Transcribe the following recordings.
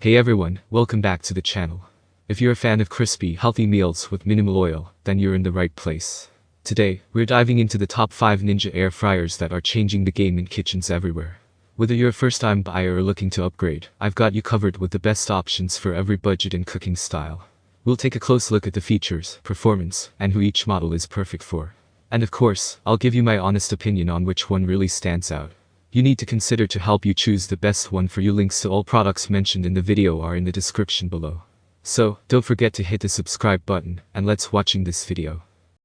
Hey everyone, welcome back to the channel. If you're a fan of crispy, healthy meals with minimal oil, then you're in the right place. Today, we're diving into the top 5 Ninja air fryers that are changing the game in kitchens everywhere. Whether you're a first-time buyer or looking to upgrade, I've got you covered with the best options for every budget and cooking style. We'll take a close look at the features, performance, and who each model is perfect for. And of course, I'll give you my honest opinion on which one really stands out. You need to consider to help you choose the best one for you. Links to all products mentioned in the video are in the description below. So, don't forget to hit the subscribe button, and let's watching this video.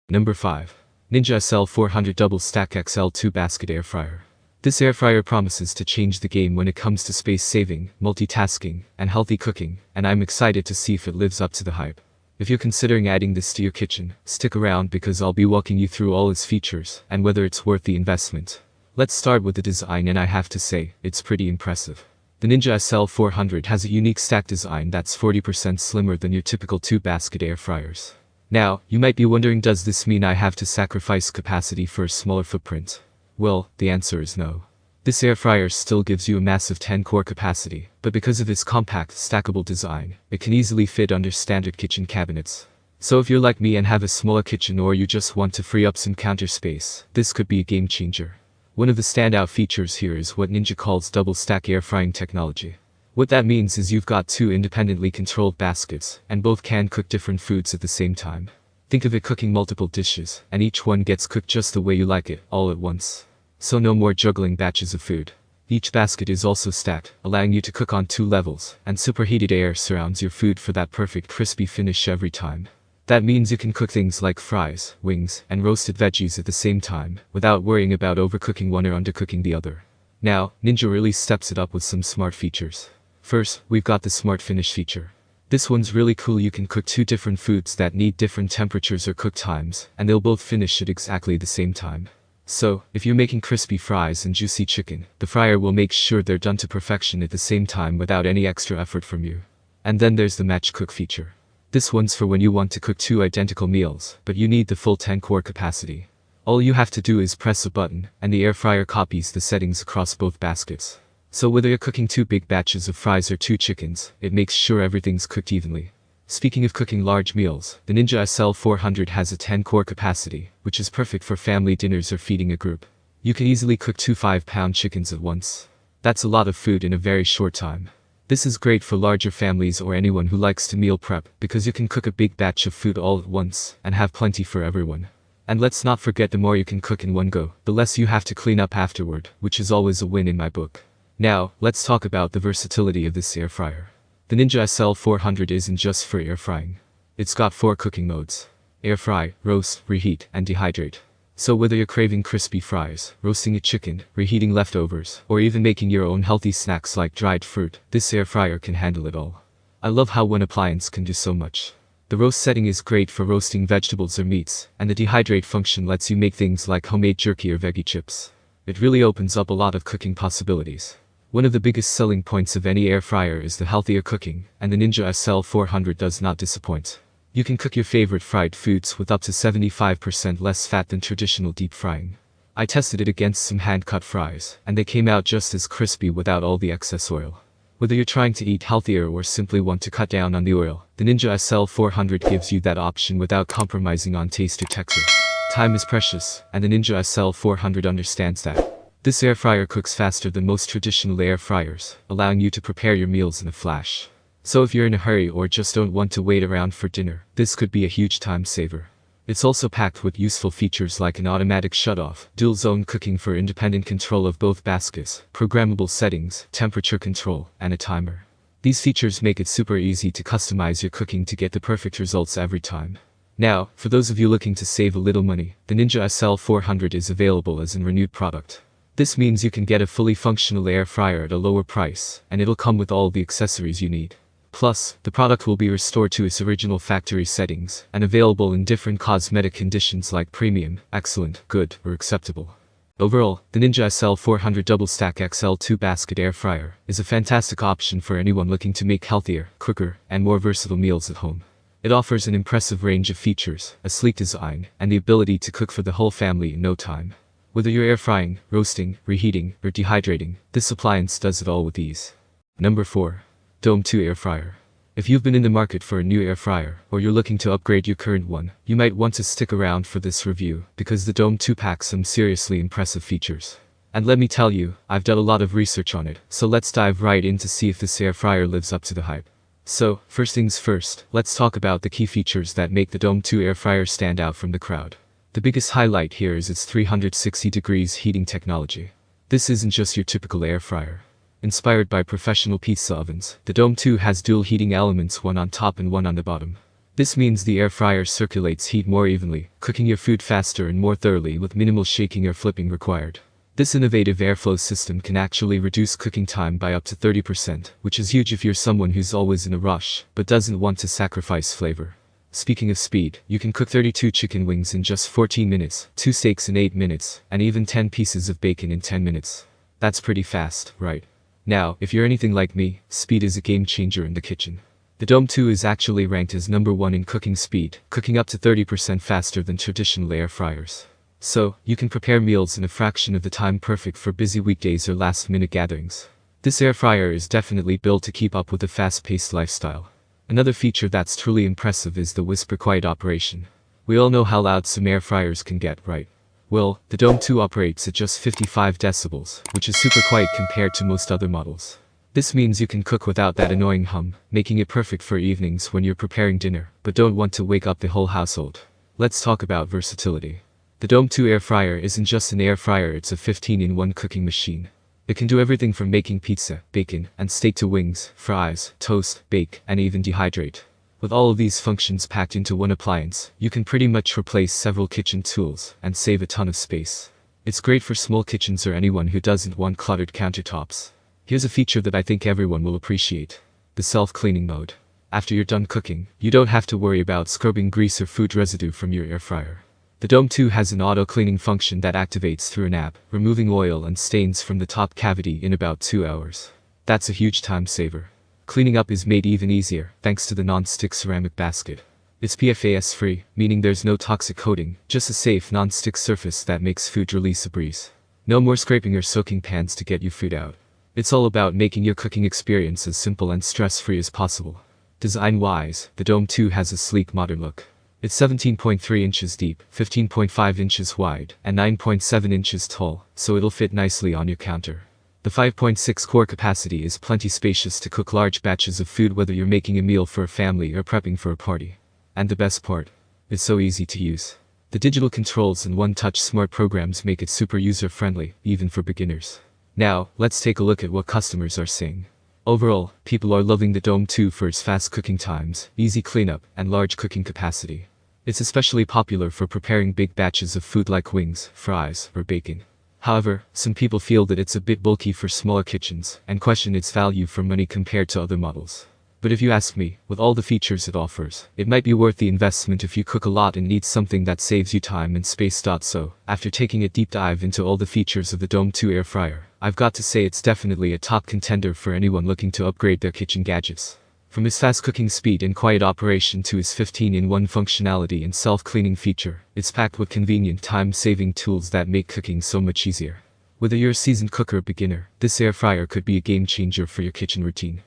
Number 5. Ninja SL400 Double Stack XL 2 Basket Air Fryer. This air fryer promises to change the game when it comes to space saving, multitasking, and healthy cooking, and I'm excited to see if it lives up to the hype. If you're considering adding this to your kitchen, stick around because I'll be walking you through all its features and whether it's worth the investment. Let's start with the design, and I have to say, it's pretty impressive. The Ninja SL400 has a unique stack design that's 40% slimmer than your typical 2-basket air fryers. Now, you might be wondering, does this mean I have to sacrifice capacity for a smaller footprint? Well, the answer is no. This air fryer still gives you a massive 10-core capacity, but because of its compact, stackable design, it can easily fit under standard kitchen cabinets. So if you're like me and have a smaller kitchen, or you just want to free up some counter space, this could be a game changer. One of the standout features here is what Ninja calls double stack air frying technology. What that means is you've got 2 independently controlled baskets, and both can cook different foods at the same time. Think of it cooking multiple dishes, and each one gets cooked just the way you like it, all at once. So no more juggling batches of food. Each basket is also stacked, allowing you to cook on 2 levels, and superheated air surrounds your food for that perfect crispy finish every time. That means you can cook things like fries, wings, and roasted veggies at the same time, without worrying about overcooking one or undercooking the other. Now, Ninja really steps it up with some smart features. First, we've got the Smart Finish feature. This one's really cool. You can cook 2 different foods that need different temperatures or cook times, and they'll both finish at exactly the same time. So, if you're making crispy fries and juicy chicken, the fryer will make sure they're done to perfection at the same time without any extra effort from you. And then there's the Match Cook feature. This one's for when you want to cook 2 identical meals, but you need the full 10-core capacity. All you have to do is press a button, and the air fryer copies the settings across both baskets. So whether you're cooking 2 big batches of fries or 2 chickens, it makes sure everything's cooked evenly. Speaking of cooking large meals, the Ninja SL400 has a 10-core capacity, which is perfect for family dinners or feeding a group. You can easily cook 2 5-pound chickens at once. That's a lot of food in a very short time. This is great for larger families or anyone who likes to meal prep, because you can cook a big batch of food all at once, and have plenty for everyone. And let's not forget, the more you can cook in one go, the less you have to clean up afterward, which is always a win in my book. Now, let's talk about the versatility of this air fryer. The Ninja SL400 isn't just for air frying. It's got 4 cooking modes: air fry, roast, reheat, and dehydrate. So whether you're craving crispy fries, roasting a chicken, reheating leftovers, or even making your own healthy snacks like dried fruit, this air fryer can handle it all. I love how one appliance can do so much. The roast setting is great for roasting vegetables or meats, and the dehydrate function lets you make things like homemade jerky or veggie chips. It really opens up a lot of cooking possibilities. One of the biggest selling points of any air fryer is the healthier cooking, and the Ninja SL400 does not disappoint. You can cook your favorite fried foods with up to 75% less fat than traditional deep frying. I tested it against some hand-cut fries, and they came out just as crispy without all the excess oil. Whether you're trying to eat healthier or simply want to cut down on the oil, the Ninja SL400 gives you that option without compromising on taste or texture. Time is precious, and the Ninja SL400 understands that. This air fryer cooks faster than most traditional air fryers, allowing you to prepare your meals in a flash. So if you're in a hurry or just don't want to wait around for dinner, this could be a huge time saver. It's also packed with useful features like an automatic shutoff, dual zone cooking for independent control of both baskets, programmable settings, temperature control, and a timer. These features make it super easy to customize your cooking to get the perfect results every time. Now, for those of you looking to save a little money, the Ninja SL400 is available as a renewed product. This means you can get a fully functional air fryer at a lower price, and it'll come with all the accessories you need. Plus, the product will be restored to its original factory settings, and available in different cosmetic conditions like premium, excellent, good, or acceptable. Overall, the Ninja SL400 Double Stack XL 2 Basket Air Fryer is a fantastic option for anyone looking to make healthier, quicker, and more versatile meals at home. It offers an impressive range of features, a sleek design, and the ability to cook for the whole family in no time. Whether you're air frying, roasting, reheating, or dehydrating, this appliance does it all with ease. Number 4. Dome 2 air fryer. If you've been in the market for a new air fryer, or you're looking to upgrade your current one, you might want to stick around for this review, because the Dome 2 packs some seriously impressive features. And let me tell you, I've done a lot of research on it, so let's dive right in to see if this air fryer lives up to the hype. So, first things first, let's talk about the key features that make the Dome 2 air fryer stand out from the crowd. The biggest highlight here is its 360 degrees heating technology. This isn't just your typical air fryer. Inspired by professional pizza ovens, the Dome 2 has dual heating elements, one on top and one on the bottom. This means the air fryer circulates heat more evenly, cooking your food faster and more thoroughly with minimal shaking or flipping required. This innovative airflow system can actually reduce cooking time by up to 30%, which is huge if you're someone who's always in a rush, but doesn't want to sacrifice flavor. Speaking of speed, you can cook 32 chicken wings in just 14 minutes, 2 steaks in 8 minutes, and even 10 pieces of bacon in 10 minutes. That's pretty fast, right? Now, if you're anything like me, speed is a game changer in the kitchen. The Dome 2 is actually ranked as #1 in cooking speed, cooking up to 30% faster than traditional air fryers. So, you can prepare meals in a fraction of the time, perfect for busy weekdays or last-minute gatherings. This air fryer is definitely built to keep up with the fast-paced lifestyle. Another feature that's truly impressive is the whisper-quiet operation. We all know how loud some air fryers can get, right? Well, the Dome 2 operates at just 55 decibels, which is super quiet compared to most other models. This means you can cook without that annoying hum, making it perfect for evenings when you're preparing dinner, but don't want to wake up the whole household. Let's talk about versatility. The Dome 2 air fryer isn't just an air fryer, it's a 15-in-1 cooking machine. It can do everything from making pizza, bacon, and steak to wings, fries, toast, bake, and even dehydrate. With all of these functions packed into one appliance, you can pretty much replace several kitchen tools and save a ton of space. It's great for small kitchens or anyone who doesn't want cluttered countertops. Here's a feature that I think everyone will appreciate: the self-cleaning mode. After you're done cooking, you don't have to worry about scrubbing grease or food residue from your air fryer. The Dome 2 has an auto-cleaning function that activates through an app, removing oil and stains from the top cavity in about 2 hours. That's a huge time saver. Cleaning up is made even easier, thanks to the non-stick ceramic basket. It's PFAS-free, meaning there's no toxic coating, just a safe non-stick surface that makes food release a breeze. No more scraping or soaking pans to get your food out. It's all about making your cooking experience as simple and stress-free as possible. Design-wise, the Dome 2 has a sleek, modern look. It's 17.3 inches deep, 15.5 inches wide, and 9.7 inches tall, so it'll fit nicely on your counter. The 5.6 core capacity is plenty spacious to cook large batches of food, whether you're making a meal for a family or prepping for a party. And the best part? It's so easy to use. The digital controls and one-touch smart programs make it super user-friendly, even for beginners. Now, let's take a look at what customers are saying. Overall, people are loving the Dome 2 for its fast cooking times, easy cleanup, and large cooking capacity. It's especially popular for preparing big batches of food like wings, fries, or bacon. However, some people feel that it's a bit bulky for smaller kitchens, and question its value for money compared to other models. But if you ask me, with all the features it offers, it might be worth the investment if you cook a lot and need something that saves you time and space. So, after taking a deep dive into all the features of the Dome 2 air fryer, I've got to say it's definitely a top contender for anyone looking to upgrade their kitchen gadgets. From its fast cooking speed and quiet operation to its 15-in-1 functionality and self-cleaning feature, it's packed with convenient, time-saving tools that make cooking so much easier. Whether you're a seasoned cook or a beginner, this air fryer could be a game changer for your kitchen routine.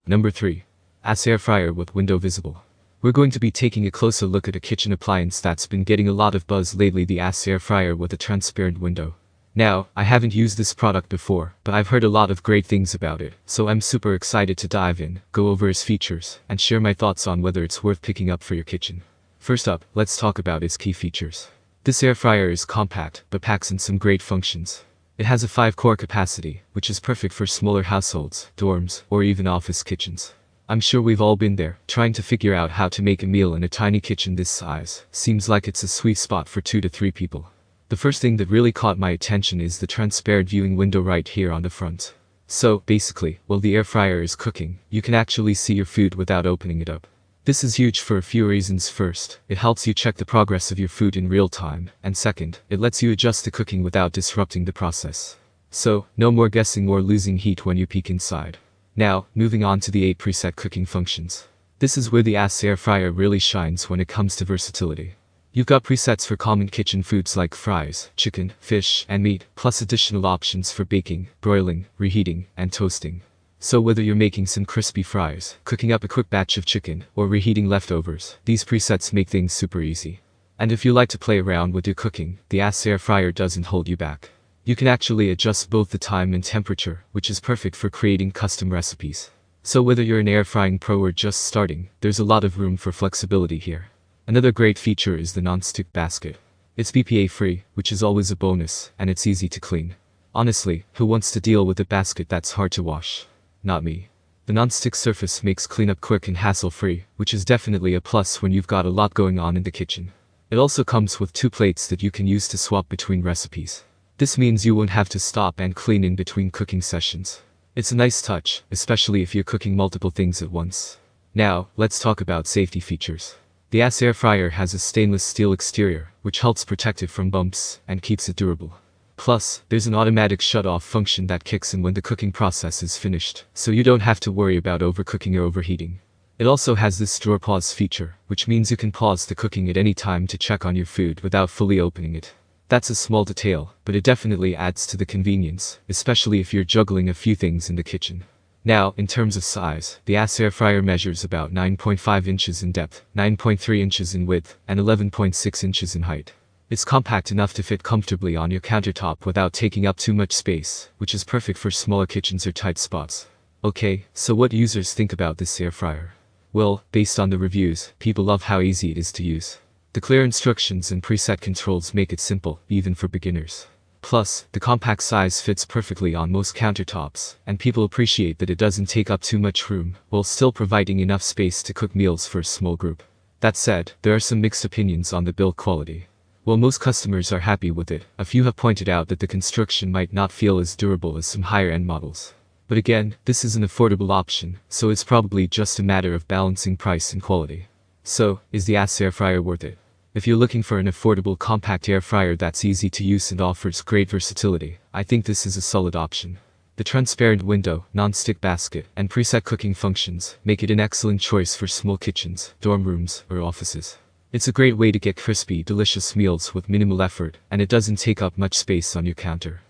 Number 3. AS air fryer with window visible. We're going to be taking a closer look at a kitchen appliance that's been getting a lot of buzz lately: the AS air fryer with a transparent window. Now, I haven't used this product before, but I've heard a lot of great things about it, so I'm super excited to dive in, go over its features, and share my thoughts on whether it's worth picking up for your kitchen. First up, let's talk about its key features. This air fryer is compact, but packs in some great functions. It has a 5-core capacity, which is perfect for smaller households, dorms, or even office kitchens. I'm sure we've all been there, trying to figure out how to make a meal in a tiny kitchen this size. Seems like it's a sweet spot for 2 to 3 people. The first thing that really caught my attention is the transparent viewing window right here on the front. So, basically, while the air fryer is cooking, you can actually see your food without opening it up. This is huge for a few reasons. First, it helps you check the progress of your food in real time, and second, it lets you adjust the cooking without disrupting the process. So, no more guessing or losing heat when you peek inside. Now, moving on to the 8 preset cooking functions. This is where the AS air fryer really shines when it comes to versatility. You've got presets for common kitchen foods like fries, chicken, fish, and meat, plus additional options for baking, broiling, reheating, and toasting. So whether you're making some crispy fries, cooking up a quick batch of chicken, or reheating leftovers, these presets make things super easy. And if you like to play around with your cooking, the air fryer doesn't hold you back. You can actually adjust both the time and temperature, which is perfect for creating custom recipes. So whether you're an air frying pro or just starting, there's a lot of room for flexibility here. Another great feature is the non-stick basket. It's BPA free, which is always a bonus, and it's easy to clean. Honestly, who wants to deal with a basket that's hard to wash? Not me. The non-stick surface makes cleanup quick and hassle-free, which is definitely a plus when you've got a lot going on in the kitchen. It also comes with 2 plates that you can use to swap between recipes. This means you won't have to stop and clean in between cooking sessions. It's a nice touch, especially if you're cooking multiple things at once. Now, let's talk about safety features. The air fryer has a stainless steel exterior, which helps protect it from bumps and keeps it durable. Plus, there's an automatic shut-off function that kicks in when the cooking process is finished, so you don't have to worry about overcooking or overheating. It also has this drawer pause feature, which means you can pause the cooking at any time to check on your food without fully opening it. That's a small detail, but it definitely adds to the convenience, especially if you're juggling a few things in the kitchen. Now, in terms of size, the air fryer measures about 9.5 inches in depth, 9.3 inches in width, and 11.6 inches in height. It's compact enough to fit comfortably on your countertop without taking up too much space, which is perfect for smaller kitchens or tight spots. Okay, so what users think about this air fryer? Well, based on the reviews, people love how easy it is to use. The clear instructions and preset controls make it simple, even for beginners. Plus, the compact size fits perfectly on most countertops, and people appreciate that it doesn't take up too much room, while still providing enough space to cook meals for a small group. That said, there are some mixed opinions on the build quality. While most customers are happy with it, a few have pointed out that the construction might not feel as durable as some higher-end models. But again, this is an affordable option, so it's probably just a matter of balancing price and quality. So, is the air fryer worth it? If you're looking for an affordable compact air fryer that's easy to use and offers great versatility, I think this is a solid option. The transparent window, non-stick basket, and preset cooking functions make it an excellent choice for small kitchens, dorm rooms, or offices. It's a great way to get crispy, delicious meals with minimal effort, and it doesn't take up much space on your counter.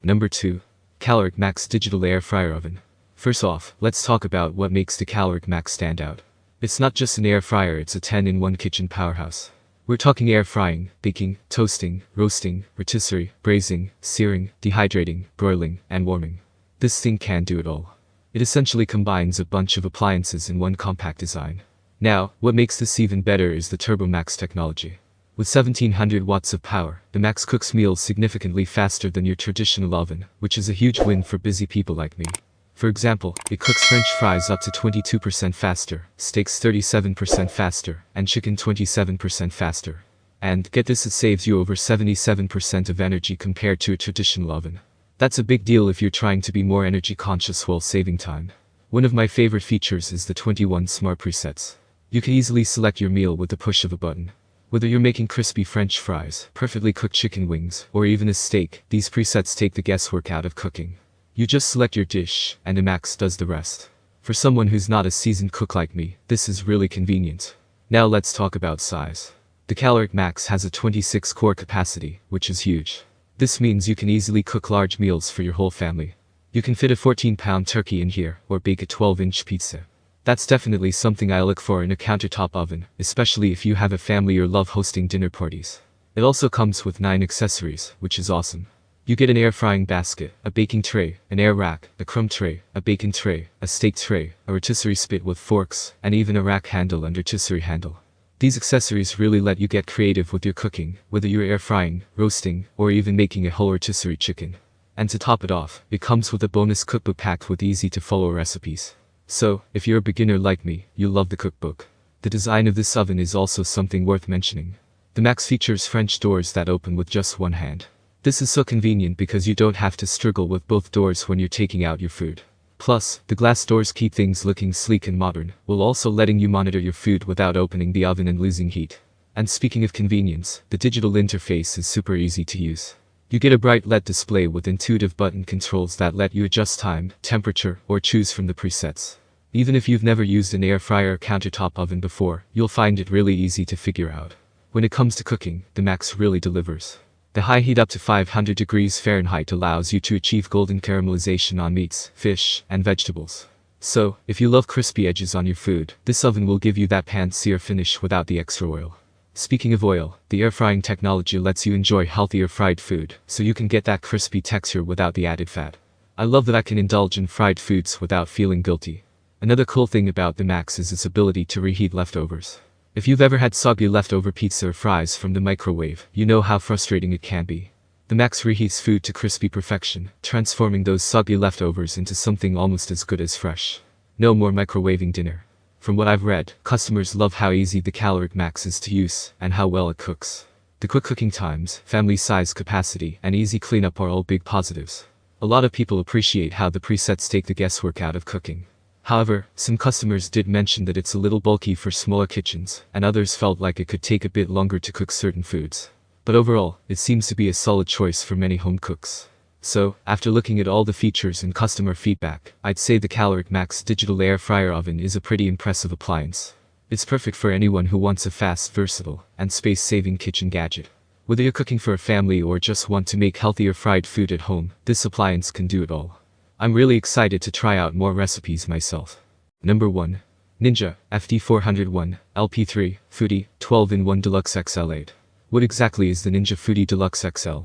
Number 2. Caloric Max Digital Air Fryer Oven. First off, let's talk about what makes the Caloric Max stand out. It's not just an air fryer, it's a 10-in-1 kitchen powerhouse. We're talking air frying, baking, toasting, roasting, rotisserie, braising, searing, dehydrating, broiling, and warming. This thing can do it all. It essentially combines a bunch of appliances in one compact design. Now, what makes this even better is the Turbo Max technology. With 1700 watts of power, the Max cooks meals significantly faster than your traditional oven, which is a huge win for busy people like me. For example, it cooks French fries up to 22% faster, steaks 37% faster, and chicken 27% faster. And, get this, it saves you over 77% of energy compared to a traditional oven. That's a big deal if you're trying to be more energy conscious while saving time. One of my favorite features is the 21 smart presets. You can easily select your meal with the push of a button. Whether you're making crispy French fries, perfectly cooked chicken wings, or even a steak, these presets take the guesswork out of cooking. You just select your dish, and the Max does the rest. For someone who's not a seasoned cook like me, this is really convenient. Now let's talk about size. The Caloric Max has a 26-core capacity, which is huge. This means you can easily cook large meals for your whole family. You can fit a 14-pound turkey in here, or bake a 12-inch pizza. That's definitely something I look for in a countertop oven, especially if you have a family or love hosting dinner parties. It also comes with 9 accessories, which is awesome. You get an air frying basket, a baking tray, an air rack, a crumb tray, a bacon tray, a steak tray, a rotisserie spit with forks, and even a rack handle and rotisserie handle. These accessories really let you get creative with your cooking, whether you're air frying, roasting, or even making a whole rotisserie chicken. And to top it off, it comes with a bonus cookbook packed with easy-to-follow recipes. So, if you're a beginner like me, you'll love the cookbook. The design of this oven is also something worth mentioning. The Max features French doors that open with just one hand. This is so convenient because you don't have to struggle with both doors when you're taking out your food. Plus, the glass doors keep things looking sleek and modern, while also letting you monitor your food without opening the oven and losing heat. And speaking of convenience, the digital interface is super easy to use. You get a bright LED display with intuitive button controls that let you adjust time, temperature, or choose from the presets. Even if you've never used an air fryer or countertop oven before, you'll find it really easy to figure out. When it comes to cooking, the Max really delivers. The high heat up to 500 degrees Fahrenheit allows you to achieve golden caramelization on meats, fish, and vegetables. So, if you love crispy edges on your food, this oven will give you that pan-sear finish without the extra oil. Speaking of oil, the air frying technology lets you enjoy healthier fried food, so you can get that crispy texture without the added fat. I love that I can indulge in fried foods without feeling guilty. Another cool thing about the Max is its ability to reheat leftovers. If you've ever had soggy leftover pizza or fries from the microwave, you know how frustrating it can be. The Max reheats food to crispy perfection, transforming those soggy leftovers into something almost as good as fresh. No more microwaving dinner. From what I've read, customers love how easy the Caloric Max is to use, and how well it cooks. The quick cooking times, family size capacity, and easy cleanup are all big positives. A lot of people appreciate how the presets take the guesswork out of cooking. However, some customers did mention that it's a little bulky for smaller kitchens, and others felt like it could take a bit longer to cook certain foods. But overall, it seems to be a solid choice for many home cooks. So, after looking at all the features and customer feedback, I'd say the Caloric Max digital air fryer oven is a pretty impressive appliance. It's perfect for anyone who wants a fast, versatile, and space-saving kitchen gadget. Whether you're cooking for a family or just want to make healthier fried food at home, this appliance can do it all. I'm really excited to try out more recipes myself. Number 1. Ninja FD401 LP3 Foodie 12-in-1 Deluxe XL8. What exactly is the Ninja Foodie Deluxe XL?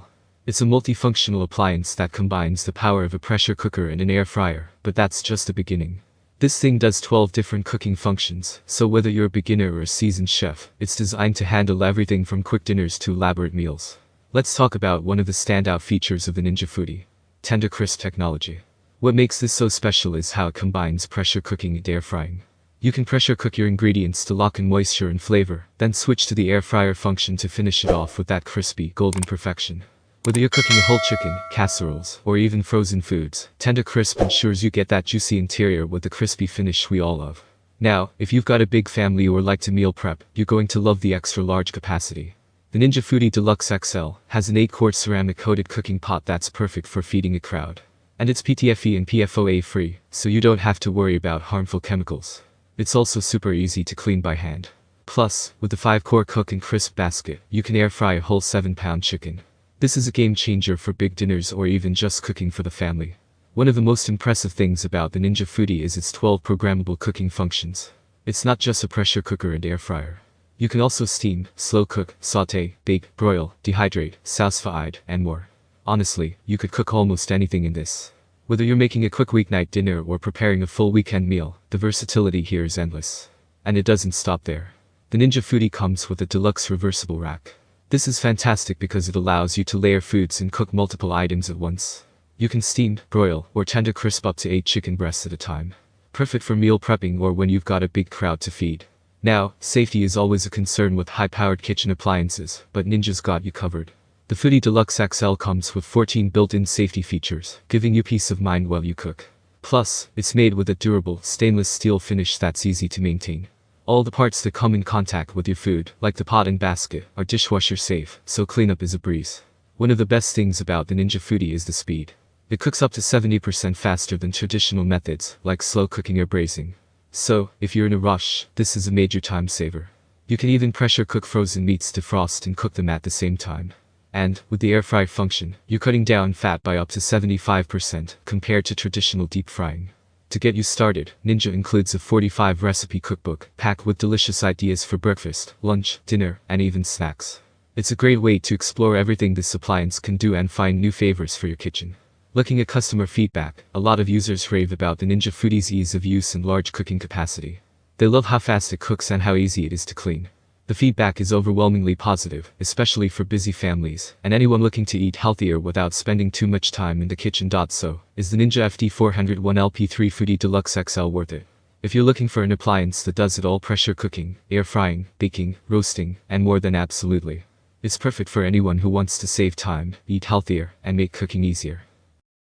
It's a multifunctional appliance that combines the power of a pressure cooker and an air fryer, but that's just the beginning. This thing does 12 different cooking functions, so whether you're a beginner or a seasoned chef, it's designed to handle everything from quick dinners to elaborate meals. Let's talk about one of the standout features of the Ninja Foodie: Tender Crisp technology. What makes this so special is how it combines pressure cooking and air frying. You can pressure cook your ingredients to lock in moisture and flavor, then switch to the air fryer function to finish it off with that crispy, golden perfection. Whether you're cooking a whole chicken, casseroles, or even frozen foods, Tender Crisp ensures you get that juicy interior with the crispy finish we all love. Now, if you've got a big family or like to meal prep, you're going to love the extra large capacity. The Ninja Foodie Deluxe XL has an 8-quart ceramic-coated cooking pot that's perfect for feeding a crowd. And it's PTFE and PFOA free, so you don't have to worry about harmful chemicals. It's also super easy to clean by hand. Plus, with the 5-quart cook and crisp basket, you can air fry a whole 7-pound chicken. This is a game changer for big dinners or even just cooking for the family. One of the most impressive things about the Ninja Foodie is its 12 programmable cooking functions. It's not just a pressure cooker and air fryer. You can also steam, slow cook, saute, bake, broil, dehydrate, sauce vide, and more. Honestly, you could cook almost anything in this. Whether you're making a quick weeknight dinner or preparing a full weekend meal, the versatility here is endless. And it doesn't stop there. The Ninja Foodie comes with a deluxe reversible rack. This is fantastic because it allows you to layer foods and cook multiple items at once. You can steam, broil, or tender crisp up to 8 chicken breasts at a time. Perfect for meal prepping or when you've got a big crowd to feed. Now, safety is always a concern with high-powered kitchen appliances, but Ninja's got you covered. The Foodie Deluxe XL comes with 14 built-in safety features, giving you peace of mind while you cook. Plus, it's made with a durable, stainless steel finish that's easy to maintain. All the parts that come in contact with your food, like the pot and basket, are dishwasher safe, so cleanup is a breeze. One of the best things about the Ninja Foodie is the speed. It cooks up to 70% faster than traditional methods, like slow cooking or braising. So, if you're in a rush, this is a major time saver. You can even pressure cook frozen meats to frost and cook them at the same time. And, with the air fry function, you're cutting down fat by up to 75% compared to traditional deep frying. To get you started, Ninja includes a 45-recipe cookbook, packed with delicious ideas for breakfast, lunch, dinner, and even snacks. It's a great way to explore everything this appliance can do and find new favors for your kitchen. Looking at customer feedback, a lot of users rave about the Ninja Foodie's ease of use and large cooking capacity. They love how fast it cooks and how easy it is to clean. The feedback is overwhelmingly positive, especially for busy families, and anyone looking to eat healthier without spending too much time in the kitchen. So, is the Ninja FD401 LP3 Foodie Deluxe XL worth it? If you're looking for an appliance that does it all: pressure cooking, air frying, baking, roasting, and more, then absolutely. It's perfect for anyone who wants to save time, eat healthier, and make cooking easier.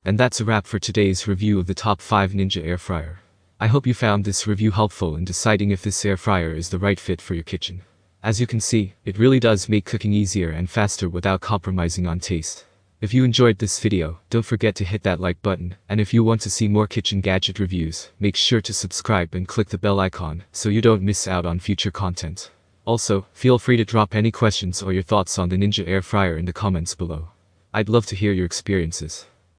And that's a wrap for today's review of the top 5 Ninja air fryer. I hope you found this review helpful in deciding if this air fryer is the right fit for your kitchen. As you can see, it really does make cooking easier and faster without compromising on taste. If you enjoyed this video, don't forget to hit that like button, and if you want to see more kitchen gadget reviews, make sure to subscribe and click the bell icon so you don't miss out on future content. Also, feel free to drop any questions or your thoughts on the Ninja air fryer in the comments below. I'd love to hear your experiences.